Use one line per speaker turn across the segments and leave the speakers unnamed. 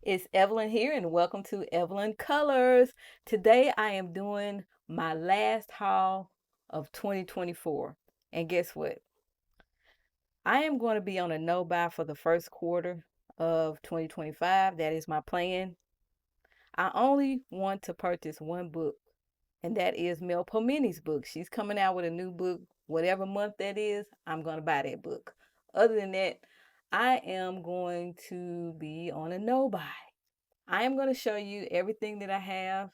It's Evelyn here, and welcome to Evelyn Colors. Today I am doing my last haul of 2024. And guess what? I am going to be on a no buy for the first quarter of 2025. That is my plan. I only want to purchase one book, and that is Mel Pomini's book. She's coming out with a new book. Whatever month that is, I'm going to buy that book. Other than that, I am going to be on a no buy. I am going to show you everything that I have.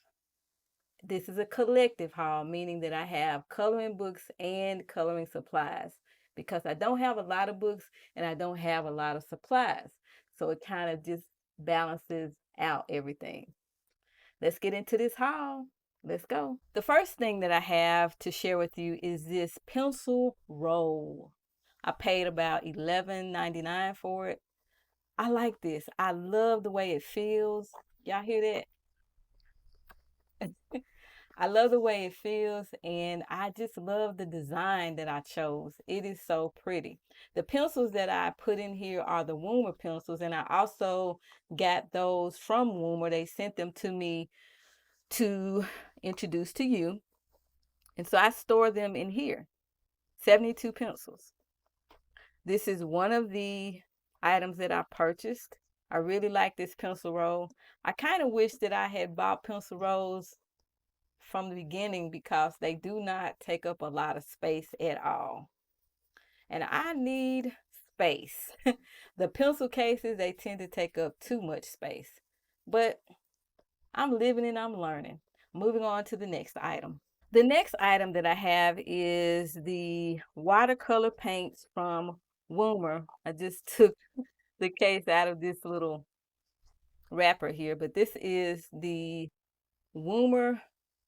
This is a collective haul, meaning that I have coloring books and coloring supplies because I don't have a lot of books and I don't have a lot of supplies. So it kind of just balances out everything. Let's get into this haul. Let's go. The first thing that I have to share with you is this pencil roll. I paid about $11.99 for it. I like this. I love the way it feels. Y'all hear that? I love the way it feels, and I just love the design that I chose. It is so pretty. The pencils that I put in here are the Woomer pencils, and I also got those from Woomer. They sent them to me to introduce to you, and so I store them in here. 72 pencils. This is one of the items that I purchased. I really like this pencil roll. I kind of wish that I had bought pencil rolls from the beginning because they do not take up a lot of space at all. And I need space. The pencil cases, they tend to take up too much space. But I'm living and I'm learning. Moving on to the next item. The next item that I have is the watercolor paints from Woomer. I just took the case out of this little wrapper here, but this is the Woomer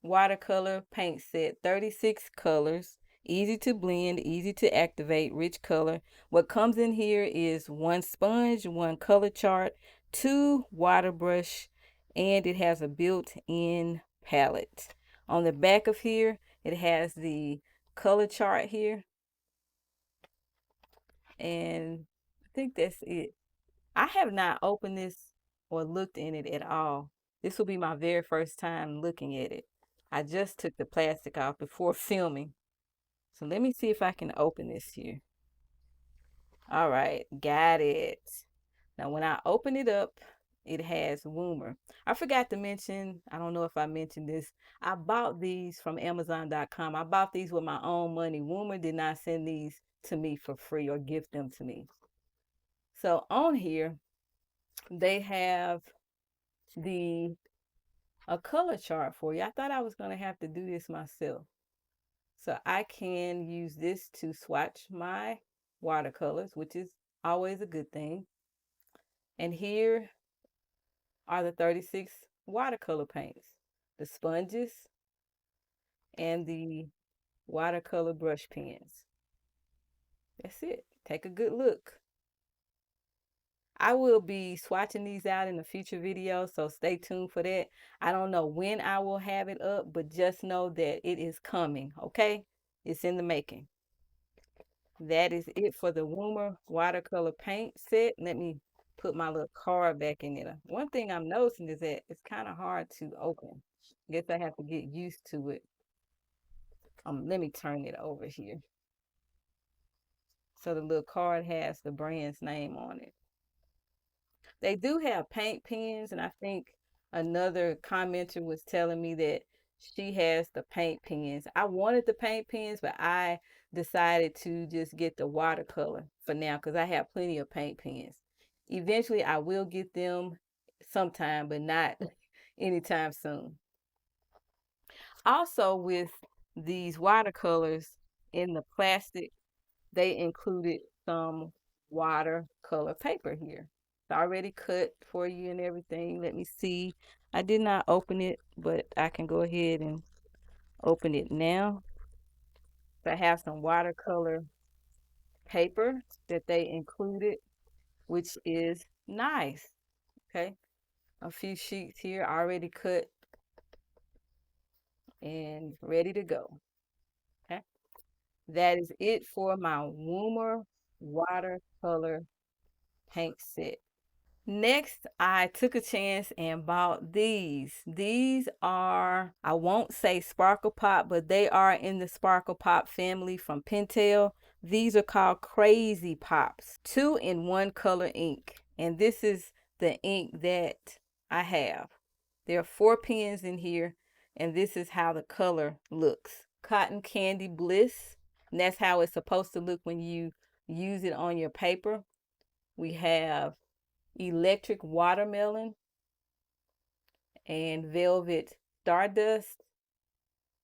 watercolor paint set, 36 colors, easy to blend, easy to activate, rich color. What comes in here is one sponge, one color chart, two water brush, and it has a built-in palette. On the back of here, it has the color chart here, and I think that's it. I have not opened this or looked in it at all. This will be my very first time looking at it. I just took the plastic off before filming. So let me see if I can open this here. All right, got it. Now when I open it up, it has Woomer. I forgot to mention, I don't know if I mentioned this. I bought these from Amazon.com. I bought these with my own money. Woomer did not send these to me for free or gift them to me. So on here, they have the a color chart for you. I thought I was going to have to do this myself. So I can use this to swatch my watercolors, which is always a good thing. And here are the 36 watercolor paints, the sponges, and the watercolor brush pens. That's it. Take a good look. I will be swatching these out in a future video, so stay tuned for that. I don't know when I will have it up, but just know that it is coming, okay? It's in the making. That is it for the Woomer watercolor paint set. Let me put my little card back in it. One thing I'm noticing is that it's kind of hard to open. Guess I have to get used to it. Let me turn it over here. So the little card has the brand's name on it. They do have paint pens, and I think another commenter was telling me that she has the paint pens. I wanted the paint pens, but I decided to just get the watercolor for now because I have plenty of paint pens. Eventually, I will get them sometime, but not anytime soon. Also, with these watercolors in the plastic, they included some watercolor paper here. It's already cut for you and everything. Let me see. I did not open it, but I can go ahead and open it now. So I have some watercolor paper that they included, which is nice. Okay. A few sheets here already cut and ready to go. Okay. That is it for my Woomer watercolor paint set. Next, I took a chance and bought these. These are, I won't say Sparkle Pop, but they are in the Sparkle Pop family from Pentel. These are called Crazy Pops, 2-in-1 color ink. And this is the ink that I have. There are 4 pens in here, and this is how the color looks. Cotton Candy Bliss, and that's how it's supposed to look when you use it on your paper. We have Electric Watermelon and Velvet Stardust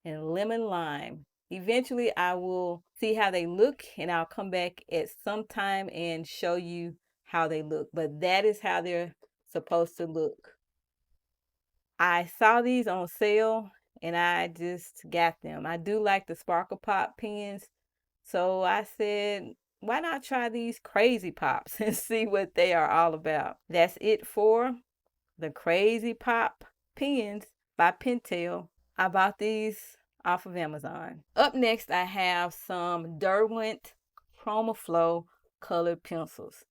and Lemon Lime. Eventually, I will see how they look and I'll come back at some time and show you how they look. But that is how they're supposed to look. I saw these on sale and I just got them. I do like the Sparkle Pop pens. So I said, why not try these Crazy Pops and see what they are all about? That's it for the Crazy Pop pens by Pentel. I bought these off of Amazon. Up next, I have some Derwent Chroma Flow colored pencils.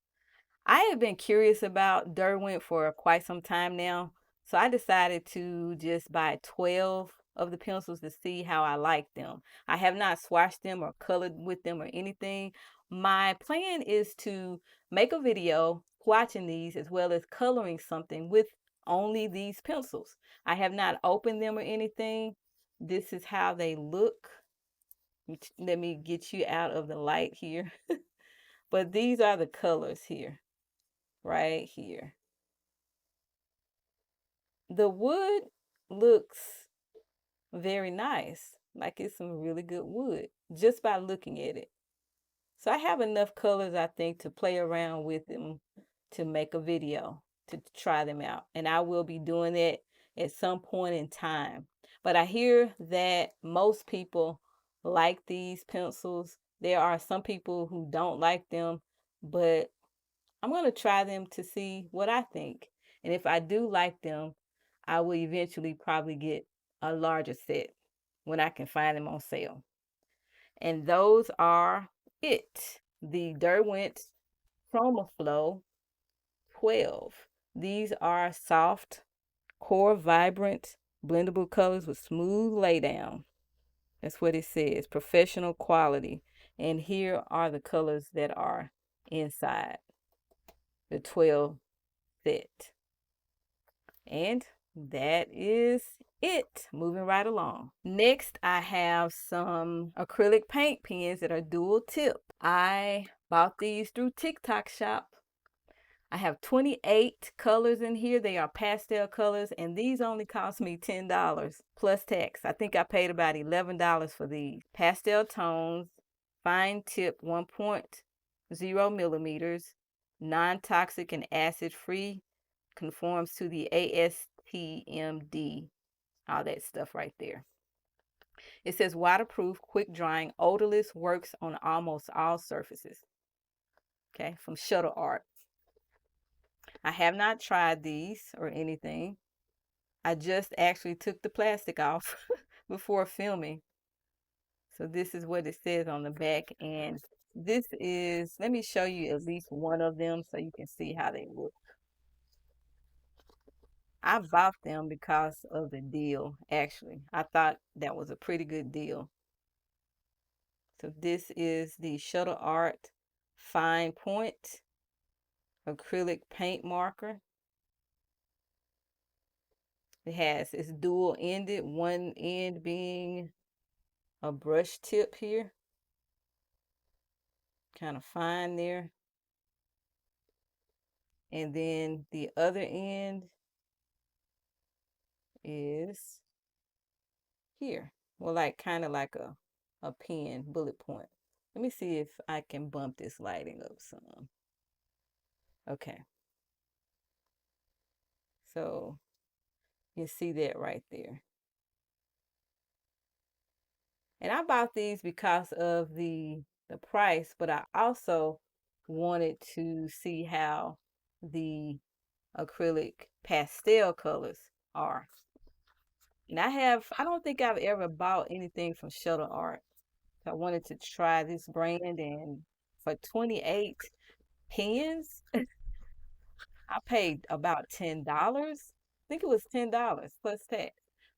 I have been curious about Derwent for quite some time now, so I decided to just buy 12 of the pencils to see how I like them. I have not swatched them or colored with them or anything. My plan is to make a video swatching these as well as coloring something with only these pencils. I have not opened them or anything. This is how they look. Let me get you out of the light here. But these are the colors here, right here. The wood looks very nice, like it's some really good wood just by looking at it. So I have enough colors, I think, to play around with them to make a video to try them out. And I will be doing that at some point in time. But I hear that most people like these pencils. There are some people who don't like them, but I'm going to try them to see what I think. And if I do like them, I will eventually probably get a larger set when I can find them on sale. And those are it. The Derwent Chroma Flow 12. These are soft, core, vibrant, blendable colors with smooth laydown. That's what it says. Professional quality. And here are the colors that are inside the 12 set. And that is it. Moving right along. Next, I have some acrylic paint pens that are dual tip. I bought these through TikTok Shop. I have 28 colors in here. They are pastel colors, and these only cost me $10 plus tax. I think I paid about $11 for these. Pastel tones, fine tip 1.0 millimeters, non-toxic and acid-free, conforms to the ASTMD, all that stuff right there. It says waterproof, quick drying, odorless, works on almost all surfaces. Okay, from Shutter Art. I have not tried these or anything. I just actually took the plastic off before filming. So this is what it says on the back. And this is, let me show you at least one of them so you can see how they look. I bought them because of the deal, actually. I thought that was a pretty good deal. So this is the Shutter Art Fine Point acrylic paint marker. It's dual ended, one end being a brush tip here. Kind of fine there. And then the other end is here. Well, like kind of like a pen bullet point. Let me see if I can bump this lighting up some. Okay. So you see that right there. And I bought these because of the price, but I also wanted to see how the acrylic pastel colors are. And I don't think I've ever bought anything from Shutter Art. So I wanted to try this brand, and for 28 pens, I paid about $10. I think it was $10 plus tax.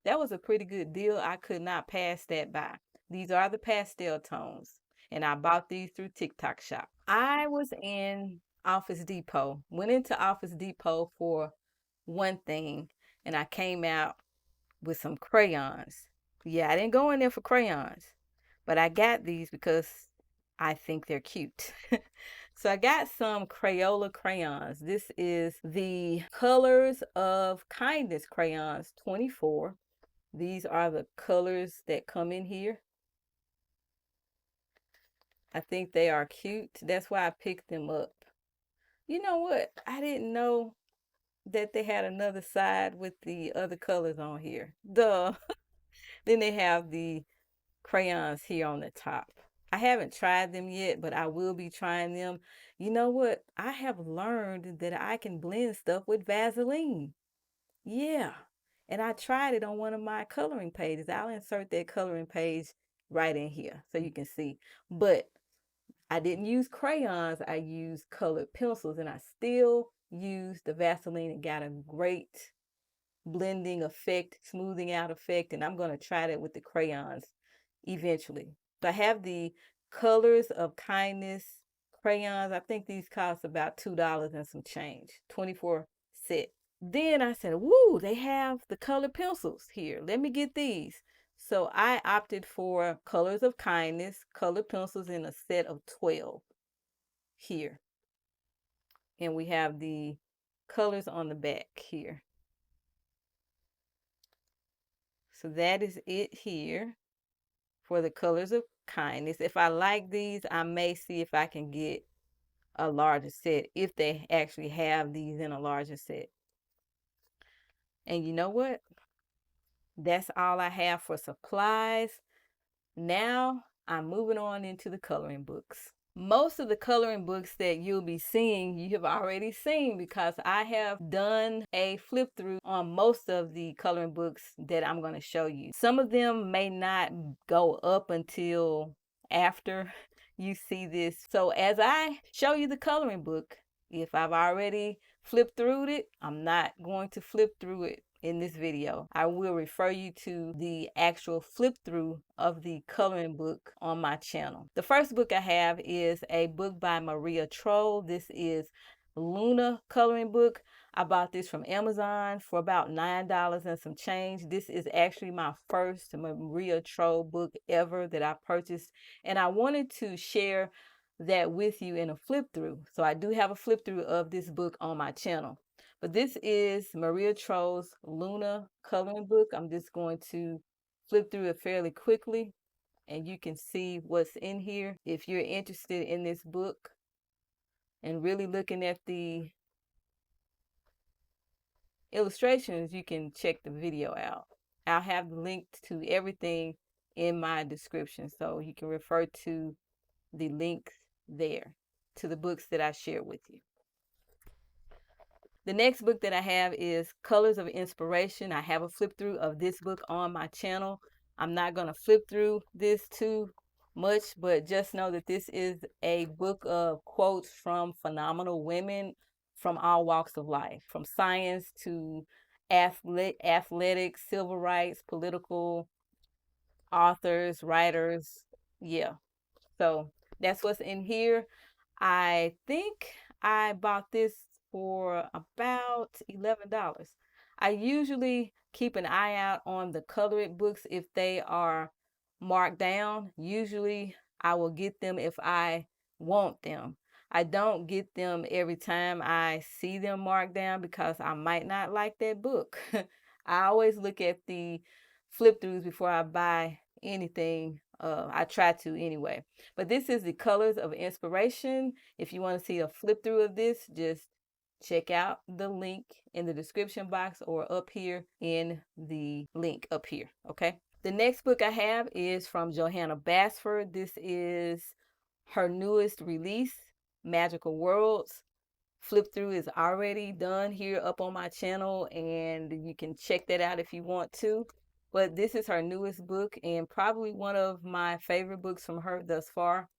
That was a pretty good deal. I could not pass that by. These are the pastel tones, and I bought these through TikTok Shop. I was in Office Depot, went into Office Depot for one thing, and I came out with some crayons. Yeah, I didn't go in there for crayons, but I got these because I think they're cute. So I got some Crayola crayons. This is the Colors of Kindness crayons 24. These are the colors that come in here. I think they are cute. That's why I picked them up. You know what? I didn't know that they had another side with the other colors on here. Duh. Then they have the crayons here on the top. I haven't tried them yet, but I will be trying them. You know what? I have learned that I can blend stuff with Vaseline. Yeah. And I tried it on one of my coloring pages. I'll insert that coloring page right in here so you can see. But I didn't use crayons. I used colored pencils, and I still used the Vaseline and got a great blending effect, smoothing out effect, and I'm going to try that with the crayons eventually. So I have the Colors of Kindness crayons. I think these cost about $2 and some change, 24 set. Then I said, woo, they have the colored pencils here. Let me get these. So I opted for Colors of Kindness, colored pencils in a set of 12 here. And we have the colors on the back here. So that is it here for the Colors of Kindness. If I like these, I may see if I can get a larger set, if they actually have these in a larger set. And you know what? That's all I have for supplies. Now I'm moving on into the coloring books. Most of the coloring books that you'll be seeing, you have already seen because I have done a flip through on most of the coloring books that I'm going to show you. Some of them may not go up until after you see this. So as I show you the coloring book, if I've already flipped through it, I'm not going to flip through it in this video. I will refer you to the actual flip through of the coloring book on my channel. The first book I have is a book by Maria Troll. This is Luna coloring book. I bought this from Amazon for about $9 and some change. This is actually my first Maria Troll book ever that I purchased, and I wanted to share that with you in a flip through. So I do have a flip through of this book on my channel. But this is Maria Troll's Luna coloring book. I'm just going to flip through it fairly quickly and you can see what's in here. If you're interested in this book and really looking at the illustrations, you can check the video out. I'll have the link to everything in my description, so you can refer to the links there to the books that I share with you. The next book that I have is Colors of Inspiration. I have a flip through of this book on my channel. I'm not going to flip through this too much, but just know that this is a book of quotes from phenomenal women from all walks of life, from science to athletics, civil rights, political authors, writers. Yeah. So that's what's in here. I think I bought this for about $11. I usually keep an eye out on the colored books if they are marked down. Usually I will get them if I want them. I don't get them every time I see them marked down because I might not like that book. I always look at the flip throughs before I buy anything. I try to anyway. But this is the Colors of Inspiration. If you want to see a flip through of this, just check out the link in the description box or up here in the link up here. Okay. The next book I have is from Johanna Basford. This is her newest release, Magical Worlds. Flip through is already done here up on my channel, and you can check that out if you want to. But this is her newest book and probably one of my favorite books from her thus far.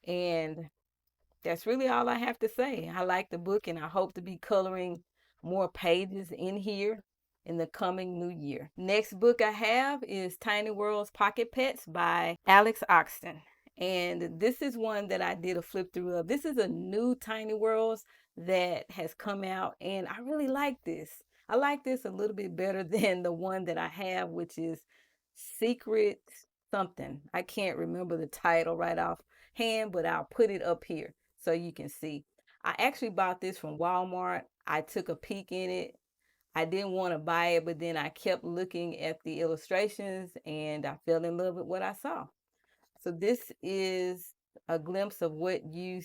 And That's really all I have to say. I like the book and I hope to be coloring more pages in here in the coming new year. Next book I have is Tiny World's Pocket Pets by Alex Oxton. And this is one that I did a flip through of. This is a new Tiny Worlds that has come out, and I really like this. I like this a little bit better than the one that I have, which is Secret something. I can't remember the title right off hand, but I'll put it up here so you can see. I actually bought this from Walmart. I took a peek in it. I didn't want to buy it, but then I kept looking at the illustrations and I fell in love with what I saw. So this is a glimpse of what you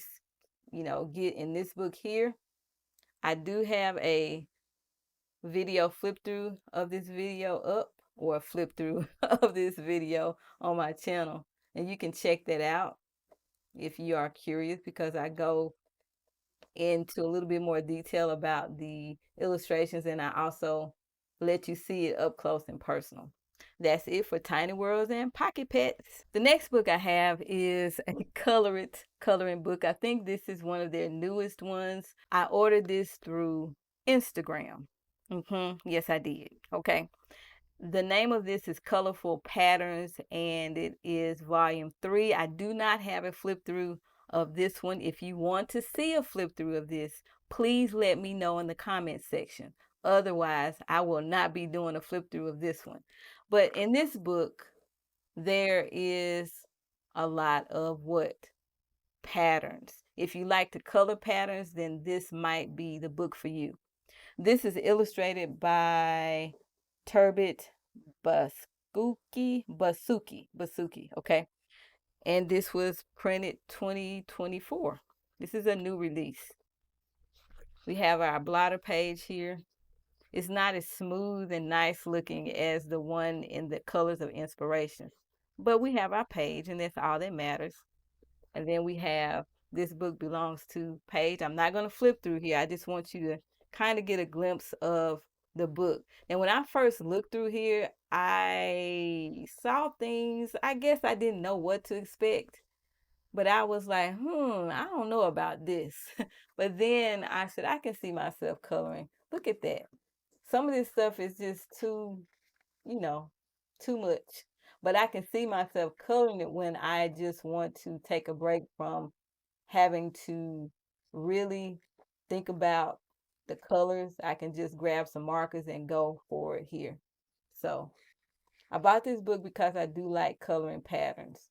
get in this book here. I do have a video flip through of this video up, or a flip through of this video on my channel, and you can check that out if you are curious, because I go into a little bit more detail about the illustrations and I also let you see it up close and personal. That's it for Tiny Worlds and Pocket Pets. The next book I have is a coloring book. I think this is one of their newest ones. I ordered this through Instagram. Yes, I did. Okay. The name of this is Colorful Patterns, and it is volume 3. I do not have a flip through of this one. If you want to see a flip through of this, please let me know in the comment section. Otherwise, I will not be doing a flip through of this one. But in this book, there is a lot of what? Patterns. If you like to color patterns, then this might be the book for you. This is illustrated by Turbot Basuki, okay? And this was printed 2024. This is a new release. We have our blotter page here. It's not as smooth and nice looking as the one in the Colors of Inspiration, but we have our page, and that's all that matters. And then we have This Book Belongs to page. I'm not going to flip through here. I just want you to kind of get a glimpse of the book. And when I first looked through here, I saw things. I guess I didn't know what to expect, but I was like, I don't know about this. But then I said, I can see myself coloring. Look at that. Some of this stuff is just you know, too much. But I can see myself coloring it when I just want to take a break from having to really think about the colors. I can just grab some markers and go for it here. So I bought this book because I do like coloring patterns,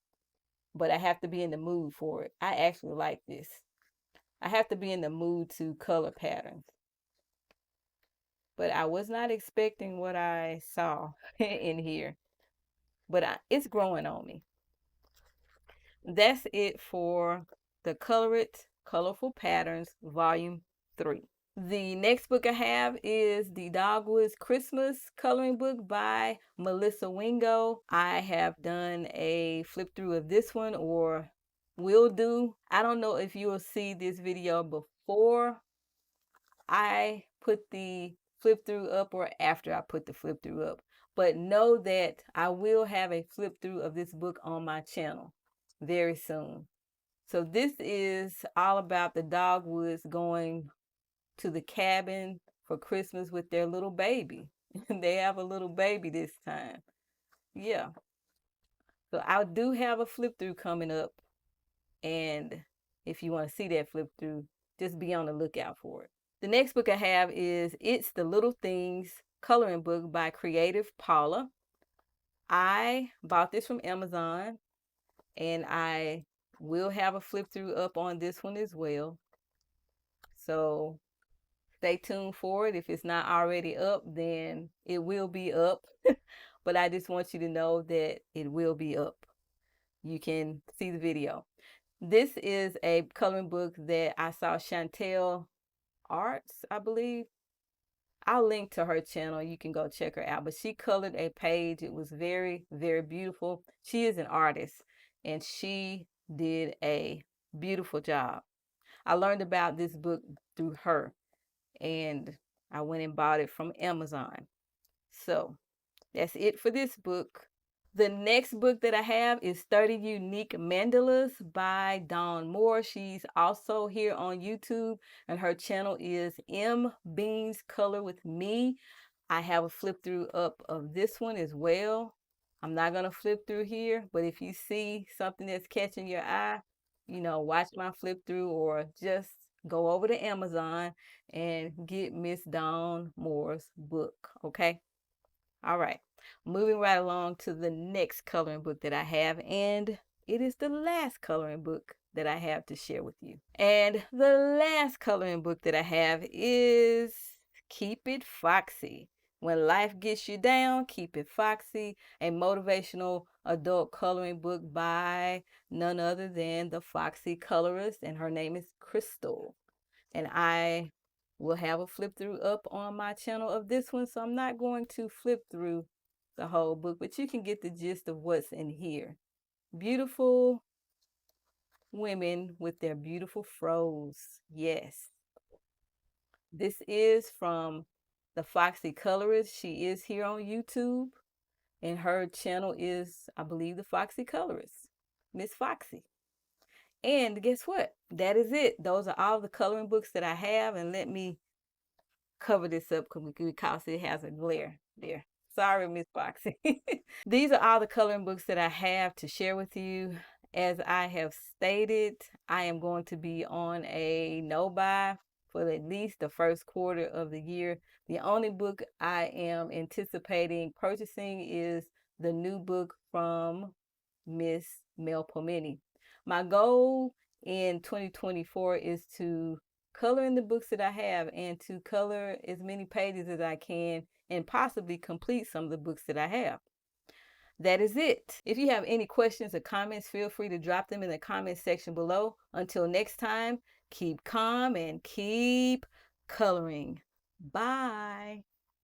but I have to be in the mood for it. I actually like this. I have to be in the mood to color patterns. But I was not expecting what I saw in here. But it's growing on me. That's it for the Color It Colorful Patterns Volume 3. The next book I have is the Dogwoods Christmas coloring book by Melissa Wingo. I have done a flip through of this one, or will do. I don't know if you will see this video before I put the flip through up or after I put the flip through up. But know that I will have a flip through of this book on my channel very soon. So this is all about the Dogwoods going to the cabin for Christmas with their little baby. They have a little baby this time. Yeah. So I do have a flip through coming up. And if you want to see that flip through, just be on the lookout for it. The next book I have is It's the Little Things coloring book by Creative Paula. I bought this from Amazon, and I will have a flip through up on this one as well. So stay tuned for it. If it's not already up, then it will be up. But I just want you to know that it will be up. You can see the video. This is a coloring book that I saw Chantel Arts, I believe. I'll link to her channel. You can go check her out. But she colored a page. It was very, very beautiful. She is an artist, and she did a beautiful job. I learned about this book through her, and I went and bought it from Amazon. So that's it for this book. The next book that I have is 30 Unique Mandalas by Dawn Moore. She's also here on YouTube, and her channel is M Beans Color with Me. I have a flip through up of this one as well. I'm not going to flip through here, but if you see something that's catching your eye, watch my flip through or just go over to Amazon and get Miss Dawn Moore's book, okay? All right, moving right along to the next coloring book that I have, and it is the last coloring book that I have to share with you. And the last coloring book that I have is Keep It Foxy. When life gets you down, keep it foxy, a motivational adult coloring book by none other than the Foxy colorist, and her name is Crystal. And I will have a flip through up on my channel of this one, so I'm not going to flip through the whole book, but you can get the gist of what's in here. Beautiful women with their beautiful froze. Yes. This is from the Foxy colorist. She is here on YouTube, and her channel is, I believe, the Foxy colorist, Miss Foxy. And guess what? That is it. Those are all the coloring books that I have. And let me cover this up because it has a glare there. Sorry, Miss Foxy. These are all the coloring books that I have to share with you. As I have stated, I am going to be on a no buy for at least the first quarter of the year. The only book I am anticipating purchasing is the new book from Miss Mel Pomini. My goal in 2024 is to color in the books that I have and to color as many pages as I can and possibly complete some of the books that I have. That is it. If you have any questions or comments, feel free to drop them in the comment section below. Until next time, keep calm and keep coloring. Bye.